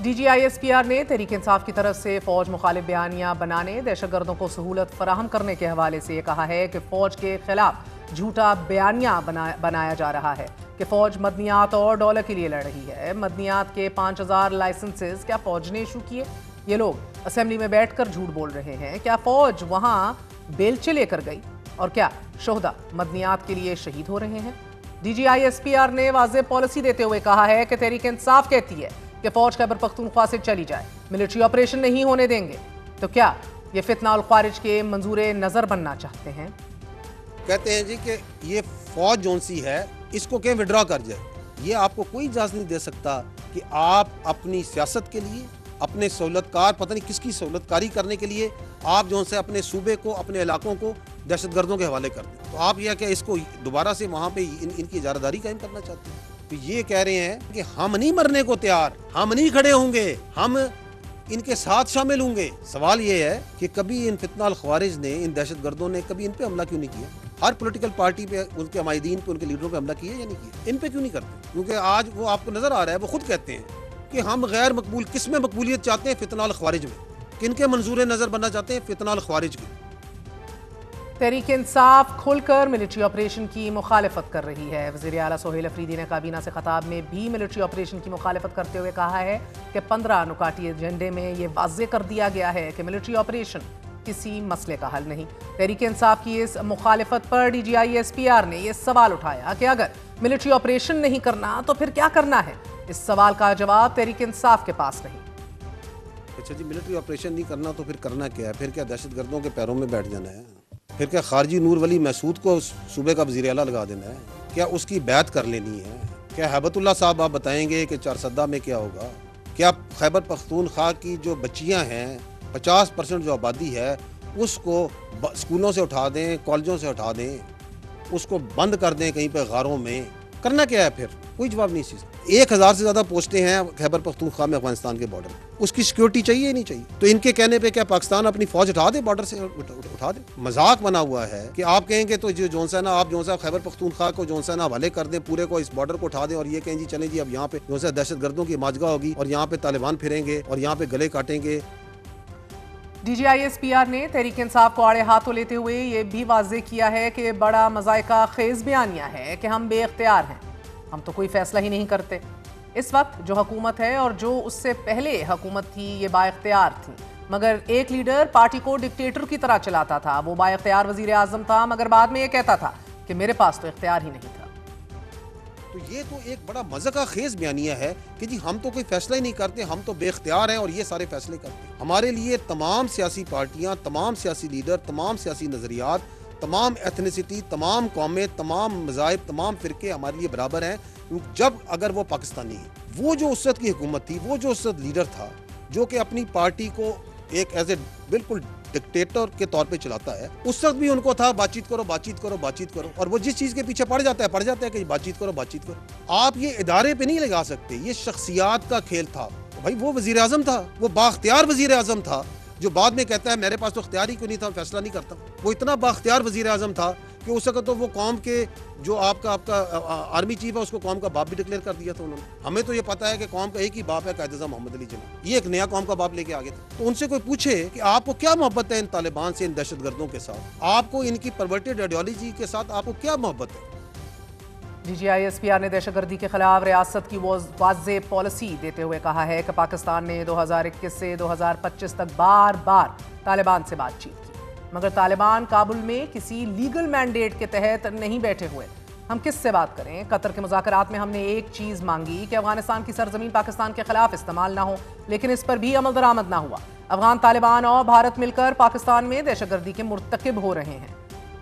D G I S P R نے تحریک انصاف کی طرف سے فوج مخالف بیانیہ بنانے، دہشت گردوں کو سہولت فراہم کرنے کے حوالے سے یہ کہا ہے کہ فوج کے خلاف جھوٹا بیانیہ بنایا جا رہا ہے کہ فوج مدنیات اور ڈالر کے لیے لڑ رہی ہے۔ مدنیات کے 5000 لائسنسز کیا فوج نے ایشو کیے؟ یہ لوگ اسمبلی میں بیٹھ کر جھوٹ بول رہے ہیں۔ کیا فوج وہاں بیلچے لے کر گئی؟ اور کیا شہدا مدنیات کے لیے شہید ہو رہے ہیں؟ D G I S P R نے واضح پالیسی دیتے ہوئے کہا ہے کہ تحریک انصاف کہتی ہے کہ فوج خیبر پختونخوا سے چلی جائے، ملٹری آپریشن نہیں ہونے دیں گے۔ تو کیا یہ فتنہ الخوارج کے منظور نظر بننا چاہتے ہیں؟ کہتے ہیں جی کہ یہ فوج جون سی ہے اس کو کہ وڈرا کر جائے۔ یہ آپ کو کوئی اجازت نہیں دے سکتا کہ آپ اپنی سیاست کے لیے، اپنے سہولت کار پتہ نہیں کس کی سہولت کاری کرنے کے لیے آپ جو سے اپنے صوبے کو، اپنے علاقوں کو دہشت گردوں کے حوالے کر دیں۔ تو آپ یہ کہ اس کو دوبارہ سے وہاں پہ ان کی اجارہ داری قائم کرنا چاہتے ہیں۔ تو یہ کہہ رہے ہیں کہ ہم نہیں مرنے کو تیار، ہم نہیں کھڑے ہوں گے، ہم ان کے ساتھ شامل ہوں گے۔ سوال یہ ہے کہ کبھی ان فتنہ الخوارج نے، ان دہشت گردوں نے کبھی ان پہ حملہ کیوں نہیں کیا؟ ہر پولیٹیکل پارٹی پہ، ان کے عمائدین پہ، ان کے لیڈروں پہ حملہ کیا یا نہیں کیا؟ ان پہ کیوں نہیں کرتے؟ کیونکہ آج وہ آپ کو نظر آ رہا ہے، وہ خود کہتے ہیں کہ ہم غیر مقبول، کس میں مقبولیت چاہتے ہیں؟ فتنہ الخوارج میں۔ کن کے منظور نظر بننا چاہتے ہیں؟ فتنہ الخوارج کے۔ تحریک انصاف کھل کر ملٹری آپریشن کی مخالفت کر رہی ہے۔ وزیر اعلیٰ سہیل افریدی نے کابینہ سے خطاب میں بھی ملٹری آپریشن کی مخالفت کرتے ہوئے کہا ہے کہ 15 نکاتی ایجنڈے میں یہ واضح کر دیا گیا ہے کہ ملٹری آپریشن کسی مسئلے کا حل نہیں۔ تحریک انصاف کی اس مخالفت پر D G I S P R نے یہ سوال اٹھایا کہ اگر ملٹری آپریشن نہیں کرنا تو پھر کیا کرنا ہے؟ اس سوال کا جواب تحریک انصاف کے پاس نہیں۔ اچھا جی، ملٹری آپریشن نہیں کرنا تو پھر کرنا کیا ہے؟ پھر کیا دہشت گردوں کے پیروں میں بیٹھ جانا ہے؟ پھر کیا خارجی نور ولی محسود کو صوبے کا وزیر اعلیٰ لگا دینا ہے؟ کیا اس کی بیعت کر لینی ہے؟ کیا ہیبت اللہ صاحب آپ بتائیں گے کہ چارسدہ میں کیا ہوگا؟ کیا خیبر پختونخوا کی جو بچیاں ہیں، 50% جو آبادی ہے، اس کو اسکولوں سے اٹھا دیں، کالجوں سے اٹھا دیں، اس کو بند کر دیں کہیں پہ غاروں میں؟ کرنا کیا ہے پھر؟ کوئی جواب نہیں۔ چیز 1000 سے زیادہ پوسٹیں ہیں خیبر پختونخوا میں افغانستان کے بارڈر میں، اس کی سیکیورٹی چاہیے ہی نہیں چاہیے؟ تو ان کے کہنے پہ کیا پاکستان اپنی فوج اٹھا دے، بارڈر سے اٹھا دے؟ مذاق بنا ہوا ہے کہ آپ کہیں گے تو جون سا نا، آپ جون سا خیبر پختونخوا کو جون سا نا حوالے کر دیں، پورے کو اس بارڈر کو اٹھا دیں، اور یہ کہیں جی چلیں جی اب یہاں پہ جون سا دہشت گردوں کی ماجگاہ ہوگی اور یہاں پہ طالبان پھریں گے اور یہاں پہ گلے کاٹیں گے۔ D G I S P R نے تحریک انصاف کو آڑے ہاتھوں لیتے ہوئے یہ بھی واضح کیا ہے کہ بڑا مذائقہ خیز بیانیہ ہے کہ ہم بے اختیار ہیں، ہم تو کوئی فیصلہ ہی نہیں کرتے۔ اس وقت جو حکومت ہے اور جو اس سے پہلے حکومت تھی یہ با اختیار تھی، مگر ایک لیڈر پارٹی کو ڈکٹیٹر کی طرح چلاتا تھا، وہ با اختیار وزیر اعظم تھا، مگر بعد میں یہ کہتا تھا کہ میرے پاس تو اختیار ہی نہیں تھا۔ تو یہ تو ایک بڑا مذاقہ خیز بیانیہ ہے کہ جی ہم تو کوئی فیصلہ ہی نہیں کرتے، ہم تو بے اختیار ہیں اور یہ سارے فیصلے کرتے ہیں۔ ہمارے لیے تمام سیاسی پارٹیاں، تمام سیاسی لیڈر، تمام سیاسی نظریات، تمام ایتھنیسٹی، تمام قومیں، تمام مذاہب، تمام فرقے ہمارے لیے برابر ہیں، جب اگر وہ پاکستانی ہے۔ وہ جو اس وقت کی حکومت تھی، وہ جو اس وقت لیڈر تھا جو کہ اپنی پارٹی کو ایک ایز اے بالکل ڈکٹیٹر کے طور پہ چلاتا ہے، اس وقت بھی ان کو تھا بات چیت کرو، بات چیت کرو، بات چیت کرو، اور وہ جس چیز کے پیچھے پڑ جاتا ہے کہ بات چیت کرو، بات چیت کرو۔ آپ یہ ادارے پہ نہیں لگا سکتے، یہ شخصیات کا کھیل تھا۔ بھائی وہ وزیر اعظم تھا، وہ بااختیار وزیر اعظم تھا، جو بعد میں کہتا ہے میرے پاس تو اختیار ہی کیوں نہیں تھا، فیصلہ نہیں کرتا۔ وہ اتنا بااختیار وزیر اعظم تھا کہ اس وقت تو وہ قوم کے جو آپ کا آرمی چیف ہے اس کو قوم کا باپ بھی ڈکلیئر کر دیا تھا انہوں نے۔ ہمیں تو یہ پتا ہے کہ قوم کا ایک ہی باپ ہے، قائد اعظم محمد علی جناح، یہ ایک نیا قوم کا باپ لے کے آگے تھے۔ تو ان سے کوئی پوچھے کہ آپ کو کیا محبت ہے ان طالبان سے، ان دہشت گردوں کے ساتھ، آپ کو ان کی پرورٹڈ آئیڈیالوجی کے ساتھ آپ کو کیا محبت ہے؟ D G I S P R نے دہشت گردی کے خلاف ریاست کی واضح پالیسی دیتے ہوئے کہا ہے کہ پاکستان نے 2021 سے 2025 تک بار بار طالبان سے بات چیت کی، مگر طالبان کابل میں کسی لیگل مینڈیٹ کے تحت نہیں بیٹھے ہوئے۔ ہم کس سے بات کریں؟ قطر کے مذاکرات میں ہم نے ایک چیز مانگی کہ افغانستان کی سرزمین پاکستان کے خلاف استعمال نہ ہو، لیکن اس پر بھی عمل درآمد نہ ہوا۔ افغان طالبان اور بھارت مل کر پاکستان میں دہشت گردی کے مرتکب ہو رہے ہیں۔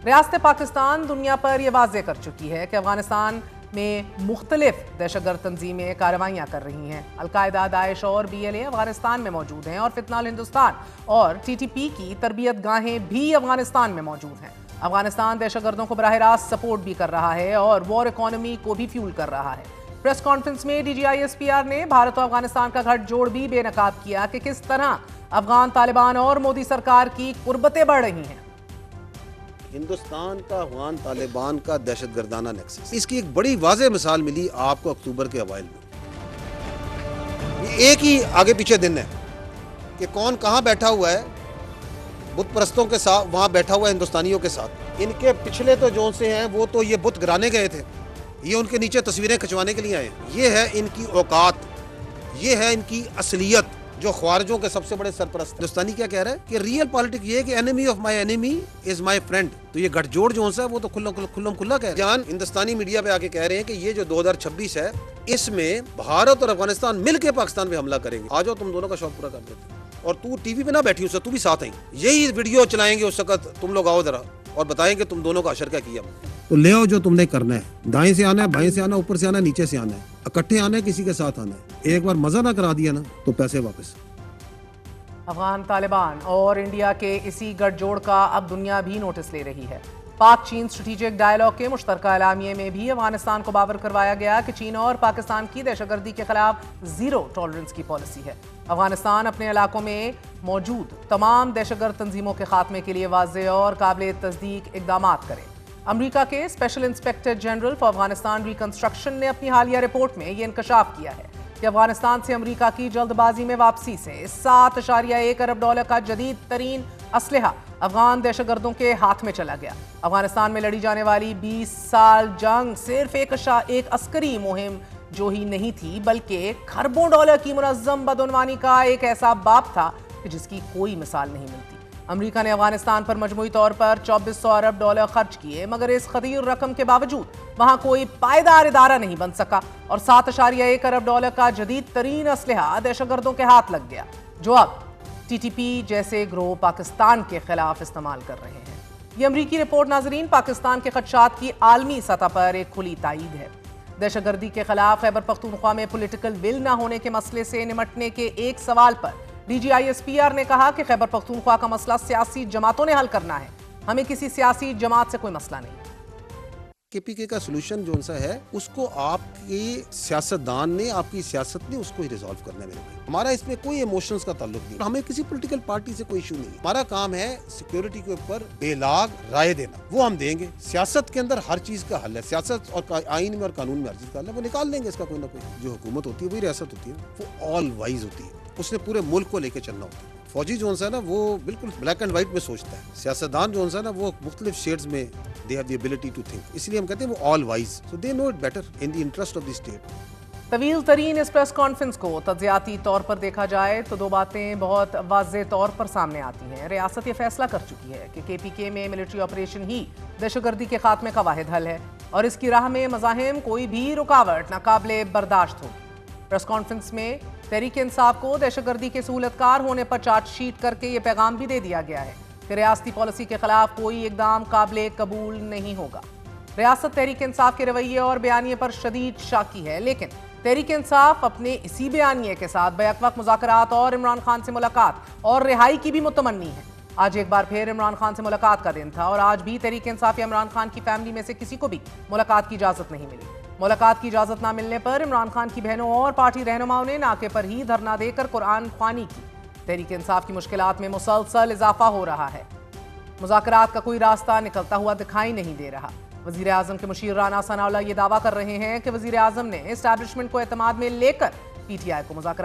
ریاست پاکستان دنیا پر یہ واضح کر چکی ہے کہ افغانستان میں مختلف دہشت گرد تنظیمیں کارروائیاں کر رہی ہیں۔ القاعدہ، داعش اور BLA افغانستان میں موجود ہیں، اور فتنہ الہندوستان اور TTP کی تربیت گاہیں بھی افغانستان میں موجود ہیں۔ افغانستان دہشت گردوں کو براہ راست سپورٹ بھی کر رہا ہے اور وار اکانومی کو بھی فیول کر رہا ہے۔ پریس کانفرنس میں DGISPR نے بھارت و افغانستان کا گھٹ جوڑ بھی بے نقاب کیا کہ کس طرح افغان طالبان اور مودی سرکار کی قربتیں بڑھ رہی ہیں۔ ہندوستان کا افغان طالبان کا دہشت گردانہ نیکسس، اس کی ایک بڑی واضح مثال ملی آپ کو اکتوبر کے اوائل میں۔ ایک ہی آگے پیچھے دن ہے کہ کون کہاں بیٹھا ہوا ہے بت پرستوں کے ساتھ، وہاں بیٹھا ہوا ہے ہندوستانیوں کے ساتھ. ان کے پچھلے تو جو سے ہیں وہ تو یہ بت گرانے گئے تھے، یہ ان کے نیچے تصویریں کھنچوانے کے لیے آئے. یہ ہے ان کی اوقات، یہ ہے ان کی اصلیت، جو خوارجوں کے سب سے بڑے سرپرست. ہندوستانی کیا کہہ رہا ہے کہ ریئل پالیٹک یہ ہے کہ انیمی of my انیمی is my friend. تو یہ گٹھ جوڑ جو ہے وہ تو کھلا کھلا کہہ رہے ہیں. ہندوستانی میڈیا پہ آ کے کہہ رہے ہیں کہ یہ جو 2026 ہے اس میں بھارت اور افغانستان مل کے پاکستان پہ حملہ کریں گے. آ جاؤ تم دونوں کا شوق پورا کر دیتے ہیں. اور تو ٹی وی پہ نہ بیٹھی اس سے، تو بھی ساتھ آئی. یہی ویڈیو چلائیں گے اس وقت، تم لوگ آؤ ذرا اور بتائیں کہ تم دونوں کا اشر کیا کیا. تو لے آؤ جو تم نے کرنا ہے، دائیں سے آنا ہے، بائیں سے آنا ہے، اوپر سے آنا ہے، نیچے سے آنا ہے، اکٹھے آنا ہے، کسی کے ساتھ آنا ہے. ایک بار مزہ نہ کرا دیا نا تو پیسے واپس. افغان طالبان اور انڈیا کے اسی گٹھ جوڑ کا اب دنیا بھی نوٹس لے رہی ہے. پاک چین اسٹریٹجک ڈائیلاگ کے مشترکہ اعلامیے میں بھی افغانستان کو باور کروایا گیا کہ چین اور پاکستان کی دہشت گردی کے خلاف زیرو ٹالرنس کی پالیسی ہے. افغانستان اپنے علاقوں میں موجود تمام دہشت گرد تنظیموں کے خاتمے کے لیے واضح اور قابل تصدیق اقدامات کرے. امریکہ کے special inspector general for Afghanistan reconstruction نے اپنی حالیہ رپورٹ میں یہ انکشاف کیا ہے کہ افغانستان سے امریکہ کی جلد بازی میں واپسی سے 7.1 ارب ڈالر کا جدید ترین اسلحہ افغان دہشت گردوں کے ہاتھ میں چلا گیا. افغانستان میں لڑی جانے والی 20 سال جنگ صرف ایک عسکری مہم جو ہی نہیں تھی، بلکہ کھربوں ڈالر کی منظم بدعنوانی کا ایک ایسا باب تھا کہ جس کی کوئی مثال نہیں ملتی. امریکہ نے افغانستان پر مجموعی طور پر 2400 ارب ڈالر خرچ کیے، مگر اس خطیر رقم کے باوجود وہاں کوئی پائیدار ادارہ نہیں بن سکا اور 7.1 ارب ڈالر کا جدید ترین اسلحہ دہشت گردوں کے ہاتھ لگ گیا، جو اب ٹی ٹی پی جیسے گروہ پاکستان کے خلاف استعمال کر رہے ہیں. یہ امریکی رپورٹ ناظرین پاکستان کے خدشات کی عالمی سطح پر ایک کھلی تائید ہے. دہشت گردی کے خلاف خیبر پختونخوا میں پولیٹیکل ول نہ ہونے کے مسئلے سے نمٹنے کے ایک سوال پر D G I S P R نے کہا کہ خیبر پختونخوا کا مسئلہ سیاسی جماعتوں نے حل کرنا ہے، ہمیں کسی سیاسی جماعت سے کوئی مسئلہ نہیں. کے پی کے کا سلوشن جو سا ہے اس کو آپ کی سیاستدان نے، آپ کی سیاست نے اس کو ہی ریزالو کرنا ہے. میرے بھائی ہمارا اس میں کوئی ایموشنز کا تعلق نہیں، ہمیں کسی پولیٹیکل پارٹی سے کوئی ایشو نہیں. ہمارا کام ہے سیکیورٹی کے اوپر بے لاگ رائے دینا، وہ ہم دیں گے. سیاست کے اندر ہر چیز کا حل ہے، سیاست اور آئین میں اور قانون میں ہر چیز کا حل ہے، وہ نکال دیں گے اس کا کوئی نہ کوئی. جو حکومت ہوتی ہے وہی ریاست ہوتی ہے، وہ آل وائز ہوتی ہے، اس نے پورے ملک کو لے کے چلنا ہوتا ہے. فوجی جو ہے نا وہ بالکل بلیک اینڈ وائٹ میں سوچتا ہے، سیاستدان جو ہے نا وہ مختلف شیڈز میں they have the ability to think. اس لیے ہم کہتے ہیں وہ all wise, so they know it better in the interest of the state. طویل ترین اس پریس کانفرنس کو تجزیاتی طور پر دیکھا جائے تو دو باتیں بہت واضح طور پر سامنے آتی ہیں. ریاست یہ فیصلہ کر چکی ہے کہ پی کے میں ملٹری آپریشن ہی دہشت گردی کے خاتمے کا واحد حل ہے اور اس کی راہ میں مزاحم کوئی بھی رکاوٹ ناقابل برداشت ہوگی. پریس کانفرنس میں تحریک انصاف کو دہشت گردی کے سہولت کار ہونے پر چارج شیٹ کر کے یہ پیغام بھی دے دیا گیا ہے کہ ریاستی پالیسی کے خلاف کوئی اقدام قابل قبول نہیں ہوگا. ریاست تحریک انصاف کے رویے اور بیانیے پر شدید شاکی ہے، لیکن تحریک انصاف اپنے اسی بیانیے کے ساتھ بیک وقت مذاکرات اور عمران خان سے ملاقات اور رہائی کی بھی متمنی ہے. آج ایک بار پھر عمران خان سے ملاقات کا دن تھا اور آج بھی تحریک انصاف یا عمران خان کی فیملی میں سے کسی کو بھی ملاقات کی اجازت نہیں ملی. ملاقات کی اجازت نہ ملنے پر عمران خان کی بہنوں اور پارٹی رہنماؤں نے ناکے پر ہی دھرنا دے کر قرآن خوانی کی. تحریک انصاف کی مشکلات میں مسلسل اضافہ ہو رہا ہے، مذاکرات کا کوئی راستہ نکلتا ہوا دکھائی نہیں دے رہا. وزیر اعظم کے مشیر رانا ثناء اللہ یہ دعویٰ کر رہے ہیں کہ وزیر اعظم نے اسٹیبلشمنٹ کو اعتماد میں لے کر پی ٹی آئی کو مذاکرات